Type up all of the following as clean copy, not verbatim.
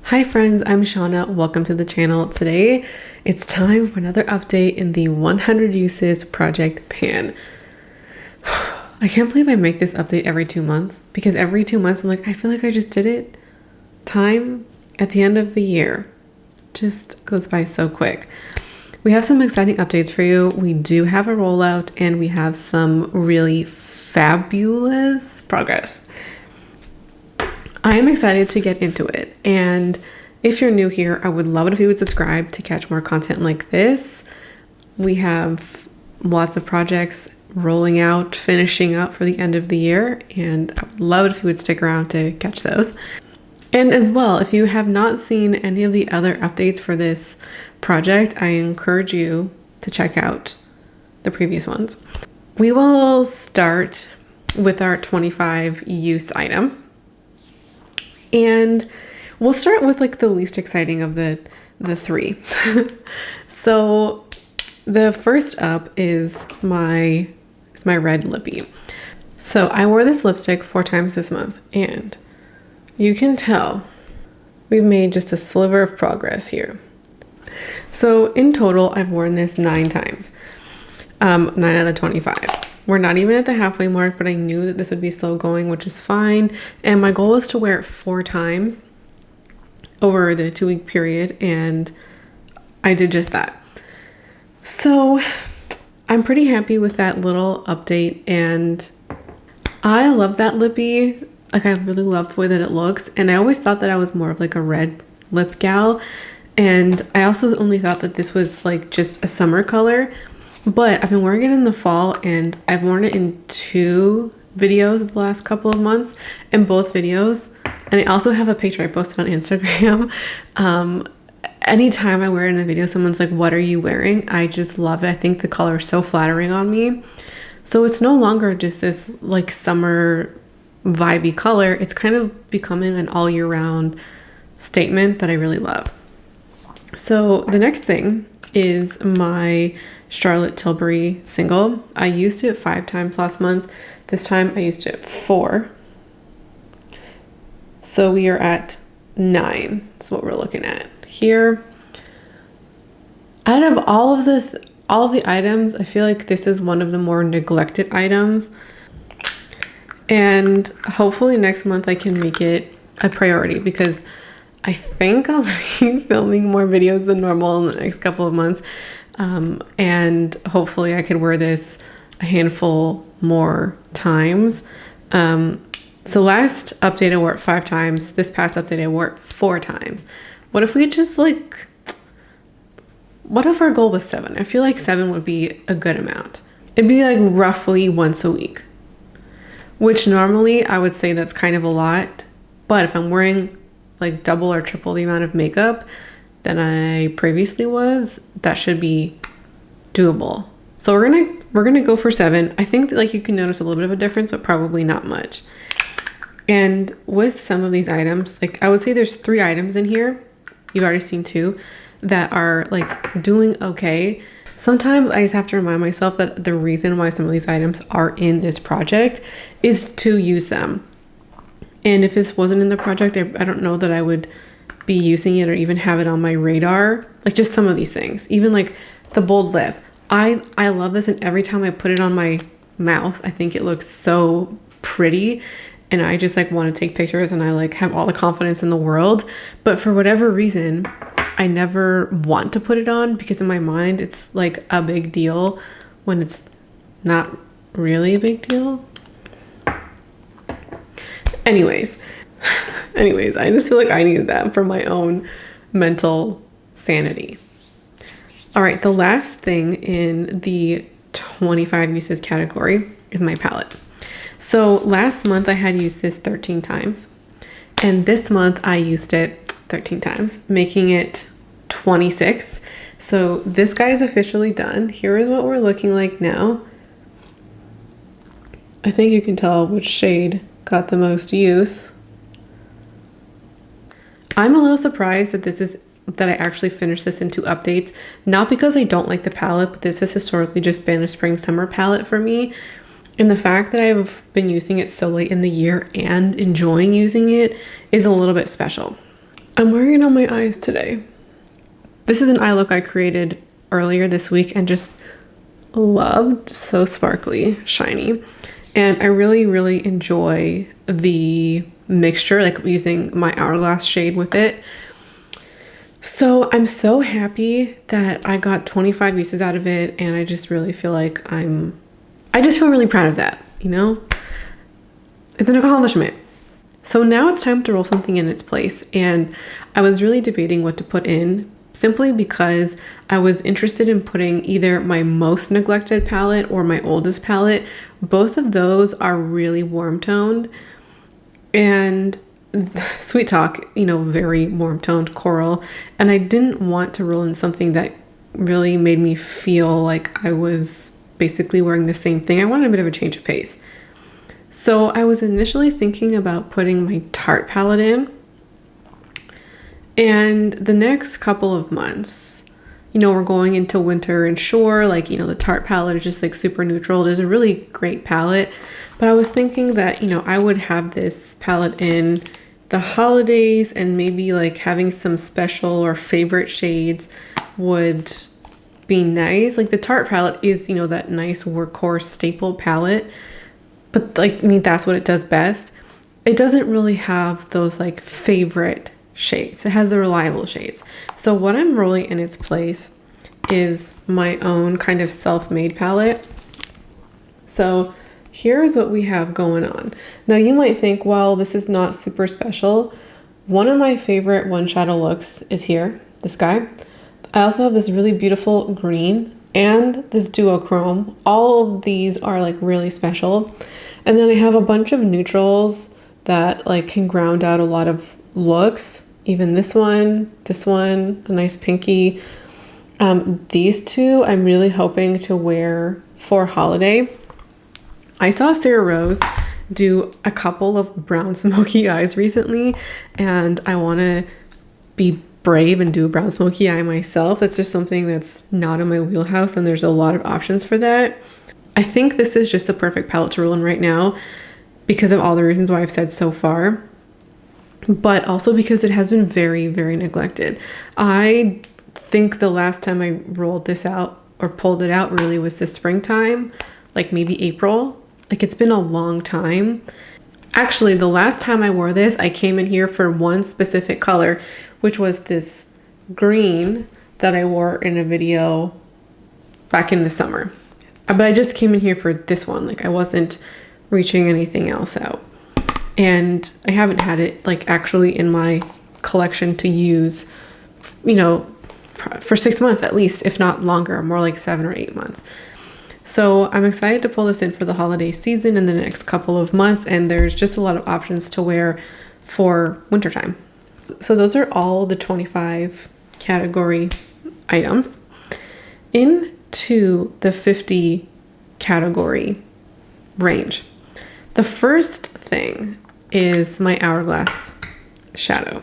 Hi friends, I'm Shauna. Welcome to the channel. Today, it's time for another update in the 100 Uses Project Pan. I can't believe I make this update every 2 months because every 2 months I'm like, I feel like I just did it. Time at the end of the year just goes by so quick. We have some exciting updates for you. We do have a rollout and we have some really fabulous progress. I am excited to get into it, and if you're new here, I would love it if you would subscribe to catch more content like this. We have lots of projects rolling out, finishing up for the end of the year, and I would love it if you would stick around to catch those. And as well, if you have not seen any of the other updates for this project, I encourage you to check out the previous ones. We will start with our 25 use items. And we'll start with like the least exciting of the three. So the first up is my red lippy. So I wore this lipstick 4 times this month, and you can tell we've made just a sliver of progress here. So in total, I've worn this 9 times, 9 out of 25. We're not even at the halfway mark, but I knew that this would be slow going, which is fine. And my goal was to wear it 4 times over the 2-week period, and I did just that. So I'm pretty happy with that little update, and I love that lippy. Like, I really love the way that it looks, and I always thought that I was more of like a red lip gal, and I also only thought that this was like just a summer color. But I've been wearing it in the fall, and I've worn it in 2 videos the last couple of months, and both videos, and I also have a picture I posted on Instagram. Anytime I wear it in a video, someone's like, what are you wearing? I just love it. I think the color is so flattering on me. So it's no longer just this like summer vibey color. It's kind of becoming an all year round statement that I really love. So the next thing is my Charlotte Tilbury single. I used it 5 times last month. This time I used it 4. So we are at 9. That's what we're looking at here. Out of all of the items, I feel like this is one of the more neglected items. And hopefully next month I can make it a priority, because I think I'll be filming more videos than normal in the next couple of months. And hopefully I could wear this a handful more times. So last update I wore it 5 times. This past update I wore it 4 times. What if we just what if our goal was 7? I feel like 7 would be a good amount. It'd be like roughly once a week, which normally I would say that's kind of a lot. But if I'm wearing like double or triple the amount of makeup than I previously was, that should be doable. So we're gonna go for 7. I think that like you can notice a little bit of a difference, but probably not much. And with some of these items, like I would say there's 3 items in here, you've already seen 2, that are like doing okay. Sometimes I just have to remind myself that the reason why some of these items are in this project is to use them. And if this wasn't in the project, I don't know that I would be using it or even have it on my radar. Like just some of these things, even like the bold lip. I love this, and every time I put it on my mouth, I think it looks so pretty, and I just like want to take pictures, and I like have all the confidence in the world. But for whatever reason, I never want to put it on, because in my mind it's like a big deal when it's not really a big deal. Anyways, I just feel like I needed that for my own mental sanity. All right, the last thing in the 25 uses category is my palette. So last month I had used this 13 times, and this month I used it 13 times, making it 26. So this guy is officially done. Here is what we're looking like now. I think you can tell which shade got the most use. I'm a little surprised that I actually finished this in 2 updates, not because I don't like the palette, but this has historically just been a spring summer palette for me. And the fact that I've been using it so late in the year and enjoying using it is a little bit special. I'm wearing it on my eyes today. This is an eye look I created earlier this week and just loved. So sparkly, shiny. And I really, really enjoy the mixture, like using my Hourglass shade with it. So I'm so happy that I got 25 uses out of it, and I just really feel like I just feel really proud of that, you know? It's an accomplishment. So now it's time to roll something in its place, and I was really debating what to put in, simply because I was interested in putting either my most neglected palette or my oldest palette. Both of those are really warm toned, and Sweet Talk, you know, very warm toned coral, and I didn't want to roll in something that really made me feel like I was basically wearing the same thing. I wanted a bit of a change of pace. So I was initially thinking about putting my Tarte palette in, and the next couple of months, you know, we're going into winter, and sure, like, you know, the Tarte palette is just like super neutral. It is a really great palette, but I was thinking that, you know, I would have this palette in the holidays, and maybe like having some special or favorite shades would be nice. Like the Tarte palette is, you know, that nice workhorse staple palette, but like, I mean, that's what it does best. It doesn't really have those like favorite shades. It has the reliable shades. So what I'm rolling in its place is my own kind of self-made palette. So here's what we have going on. Now you might think, well, this is not super special. One of my favorite one shadow looks is here, this guy. I also have this really beautiful green and this duochrome. All of these are like really special. And then I have a bunch of neutrals that like can ground out a lot of looks. Even this one, a nice pinky. These two I'm really hoping to wear for holiday. I saw Sarah Rose do a couple of brown smoky eyes recently, and I want to be brave and do a brown smoky eye myself. It's just something that's not in my wheelhouse, and there's a lot of options for that. I think this is just the perfect palette to roll in right now because of all the reasons why I've said so far, but also because it has been very, very neglected. I think the last time I rolled this out or pulled it out really was this springtime, like maybe April. Like it's been a long time. Actually, the last time I wore this, I came in here for one specific color, which was this green that I wore in a video back in the summer. But I just came in here for this one. Like I wasn't reaching anything else out. And I haven't had it like actually in my collection to use, you know, for 6 months at least, if not longer, more like 7 or 8 months. So I'm excited to pull this in for the holiday season in the next couple of months, and there's just a lot of options to wear for wintertime. So those are all the 25 category items. Into the 50 category range. The first thing is my Hourglass shadow.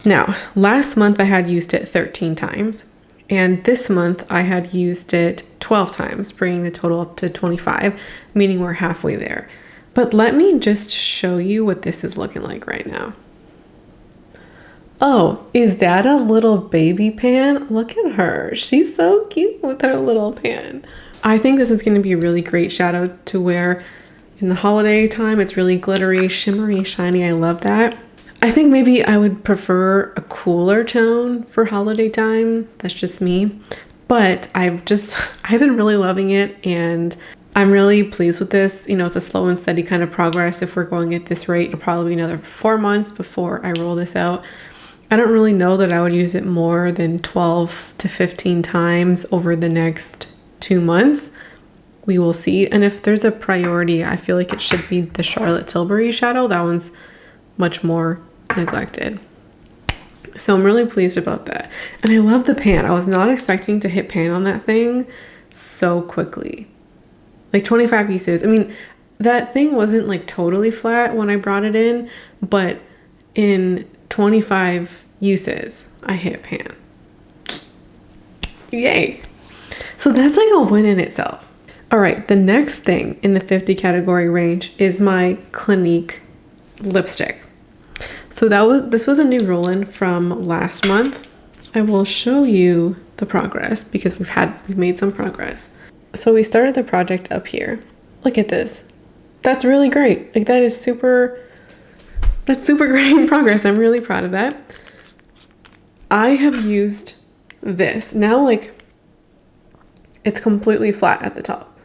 Now, last month I had used it 13 times, and this month I had used it 12 times, bringing the total up to 25, meaning we're halfway there. But let me just show you what this is looking like right now. Oh, is that a little baby pan? Look at her. She's so cute with her little pan. I think this is going to be a really great shadow to wear in the holiday time. It's really glittery, shimmery, shiny. I love that. I think maybe I would prefer a cooler tone for holiday time. That's just me. But I've been really loving it, and I'm really pleased with this. You know, it's a slow and steady kind of progress. If we're going at this rate, it'll probably be another 4 months before I roll this out. I don't really know that I would use it more than 12 to 15 times over the next 2 months. We will see. And if there's a priority, I feel like it should be the Charlotte Tilbury shadow. That one's much more neglected. So I'm really pleased about that. And I love the pan. I was not expecting to hit pan on that thing so quickly. Like 25 uses. I mean, that thing wasn't like totally flat when I brought it in, but in 25 uses, I hit pan. Yay. So that's like a win in itself. All right, the next thing in the 50 category range is my Clinique lipstick. So this was a new roll-in from last month. I will show you the progress because we've made some progress. So we started the project up here. Look at this. That's really great. Like that's super great progress. I'm really proud of that. I have used this. Now like it's completely flat at the top.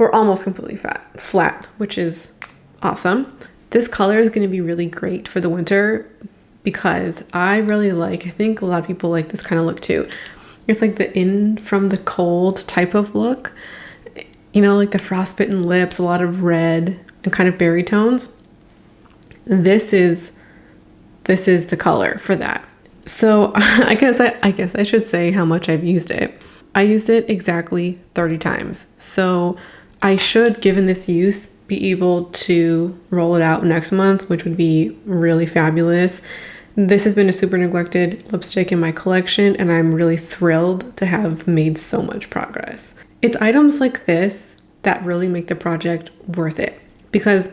Or almost completely flat, which is awesome. This color is going to be really great for the winter because I think a lot of people like this kind of look too. It's like the in from the cold type of look. You know, like the frostbitten lips, a lot of red and kind of berry tones. This is the color for that. So I guess I should say how much I've used it. I used it exactly 30 times. So I should, given this use, be able to roll it out next month, which would be really fabulous. This has been a super neglected lipstick in my collection, and I'm really thrilled to have made so much progress. It's items like this that really make the project worth it, because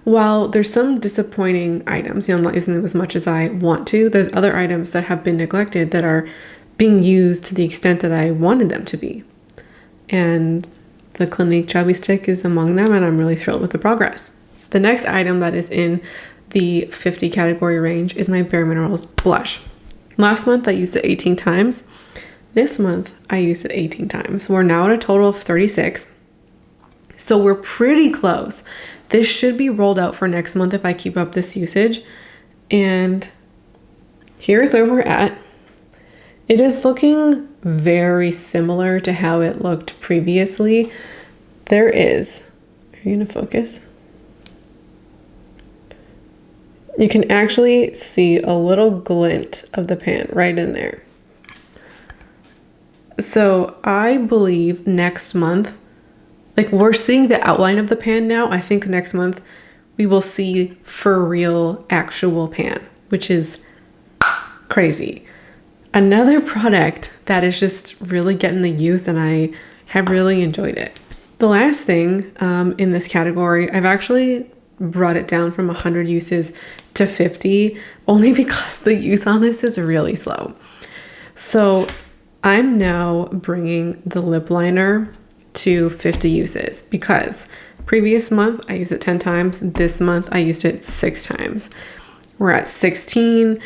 while there's some disappointing items, I'm not using them as much as I want to, there's other items that have been neglected that are being used to the extent that I wanted them to be. And the Clinique Chubby Stick is among them, and I'm really thrilled with the progress. The next item that is in the 50 category range is my Bare Minerals blush. Last month I used it 18 times. This month I used it 18 times. We're now at a total of 36. So we're pretty close. This should be rolled out for next month if I keep up this usage. And here's where we're at. It is looking very similar to how it looked previously. Are you gonna focus? You can actually see a little glint of the pan right in there. So I believe next month, like we're seeing the outline of the pan now. I think next month we will see for real actual pan, which is crazy. Another product that is just really getting the use, and I have really enjoyed it. The last thing in this category, I've actually brought it down from 100 uses to 50 only because the use on this is really slow. So I'm now bringing the lip liner to 50 uses because previous month I used it 10 times. This month I used it 6 times. We're at 16.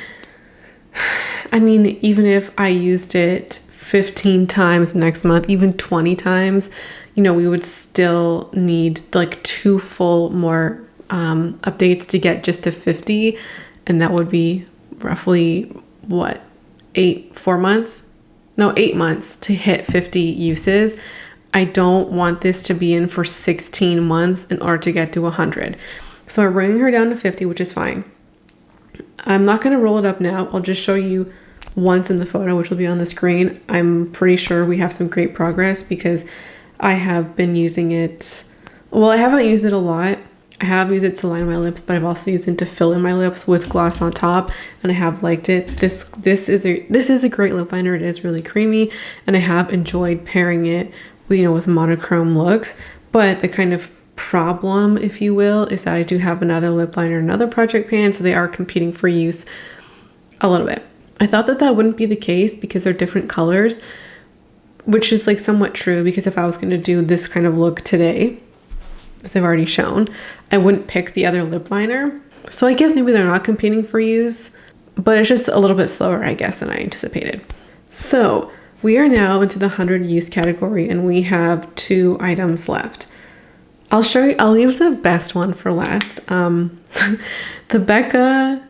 I mean, even if I used it 15 times next month, even 20 times, you know, we would still need like 2 full more updates to get just to 50. And that would be roughly what, 8 months to hit 50 uses. I don't want this to be in for 16 months in order to get to 100. So I'm bringing her down to 50, which is fine. I'm not going to roll it up now. I'll just show you once in the photo, which will be on the screen. I'm pretty sure we have some great progress because I have been using it. Well, I haven't used it a lot. I have used it to line my lips, but I've also used it to fill in my lips with gloss on top, and I have liked it. This is a great lip liner. It is really creamy, and I have enjoyed pairing it with monochrome looks. But the kind of problem, if you will, is that I do have another lip liner, another project pan, so they are competing for use a little bit. I thought that wouldn't be the case because they're different colors, which is like somewhat true, because if I was going to do this kind of look today, as I've already shown, I wouldn't pick the other lip liner. So I guess maybe they're not competing for use, but it's just a little bit slower, I guess, than I anticipated. So we are now into the 100 use category, and we have 2 items left. I'll leave the best one for last. The Becca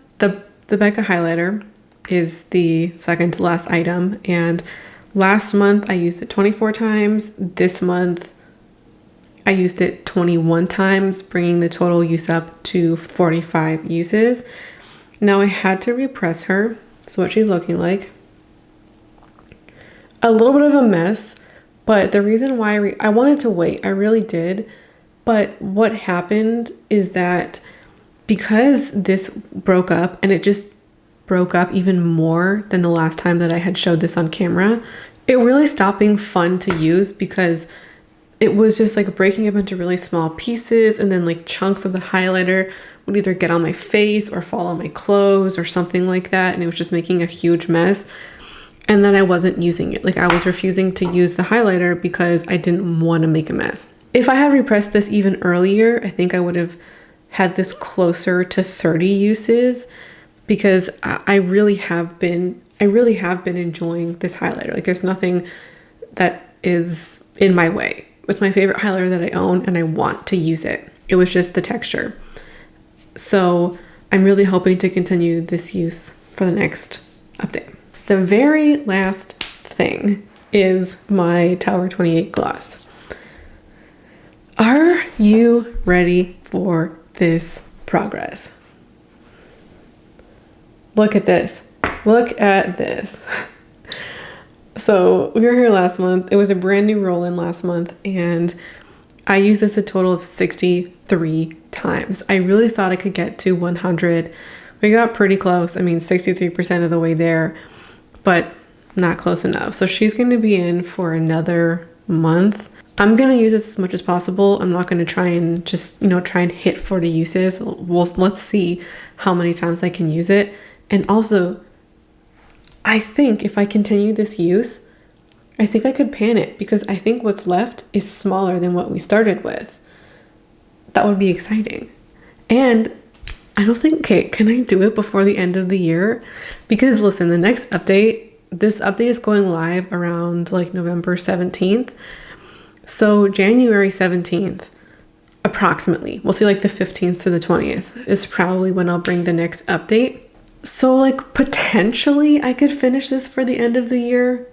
highlighter is the second to last item, and last month I used it 24 times. This month I used it 21 times, bringing the total use up to 45 uses. Now I had to repress her, so what she's looking like. A little bit of a mess, but the reason why I wanted to wait, I really did. But what happened is that because this broke up, and it just broke up even more than the last time that I had showed this on camera, it really stopped being fun to use because it was just like breaking up into really small pieces, and then like chunks of the highlighter would either get on my face or fall on my clothes or something like that, and it was just making a huge mess. And then I wasn't using it. Like, I was refusing to use the highlighter because I didn't want to make a mess. If I had repressed this even earlier, I think I would have had this closer to 30 uses, because I really have been enjoying this highlighter. Like, there's nothing that is in my way. It's my favorite highlighter that I own, and I want to use it. It was just the texture. So I'm really hoping to continue this use for the next update. The very last thing is my Tower 28 gloss. Are you ready for this progress? Look at this. Look at this. So we were here last month. It was a brand new roll-in last month, and I used this a total of 63 times. I really thought I could get to 100. We got pretty close. I mean, 63% of the way there, but not close enough. So she's going to be in for another month. I'm going to use this as much as possible. I'm not going to try and just, try and hit 40 uses. Well, let's see how many times I can use it. And also, I think if I continue this use, I think I could pan it, because I think what's left is smaller than what we started with. That would be exciting. And I don't think, okay, can I do it before the end of the year? Because listen, the next update, this update is going live around like November 17th. So January 17th, approximately, we'll see, like the 15th to the 20th is probably when I'll bring the next update. So like potentially I could finish this for the end of the year.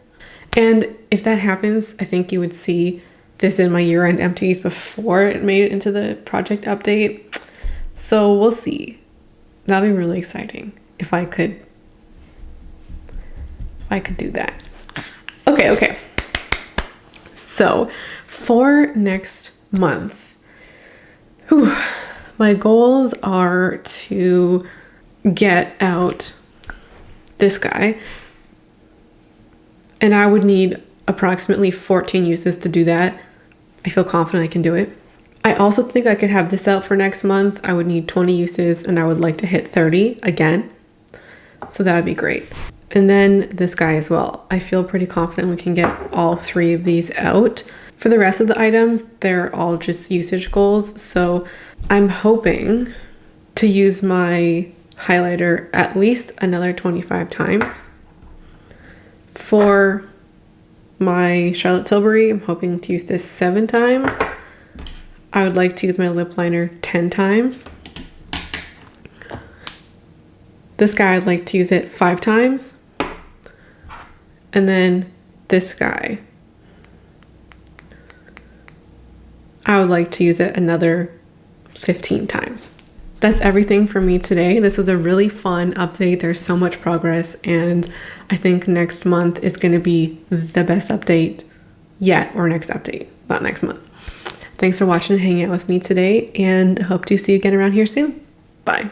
And if that happens, I think you would see this in my year-end empties before it made it into the project update. So we'll see. That'll be really exciting if I could do that. Okay. So for next month, my goals are to get out this guy, and I would need approximately 14 uses to do that. I feel confident I can do it. I also think I could have this out for next month. I would need 20 uses, and I would like to hit 30 again. So that would be great. And then this guy as well. I feel pretty confident we can get all 3 of these out. For the rest of the items, they're all just usage goals. So I'm hoping to use my highlighter at least another 25 times. For my Charlotte Tilbury, I'm hoping to use this 7 times. I would like to use my lip liner 10 times. This guy, I'd like to use it 5 times. And then this guy, I would like to use it another 15 times. That's everything for me today. This was a really fun update. There's so much progress, and I think next month is going to be the best update yet, or next update, not next month. Thanks for watching and hanging out with me today, and hope to see you again around here soon. Bye.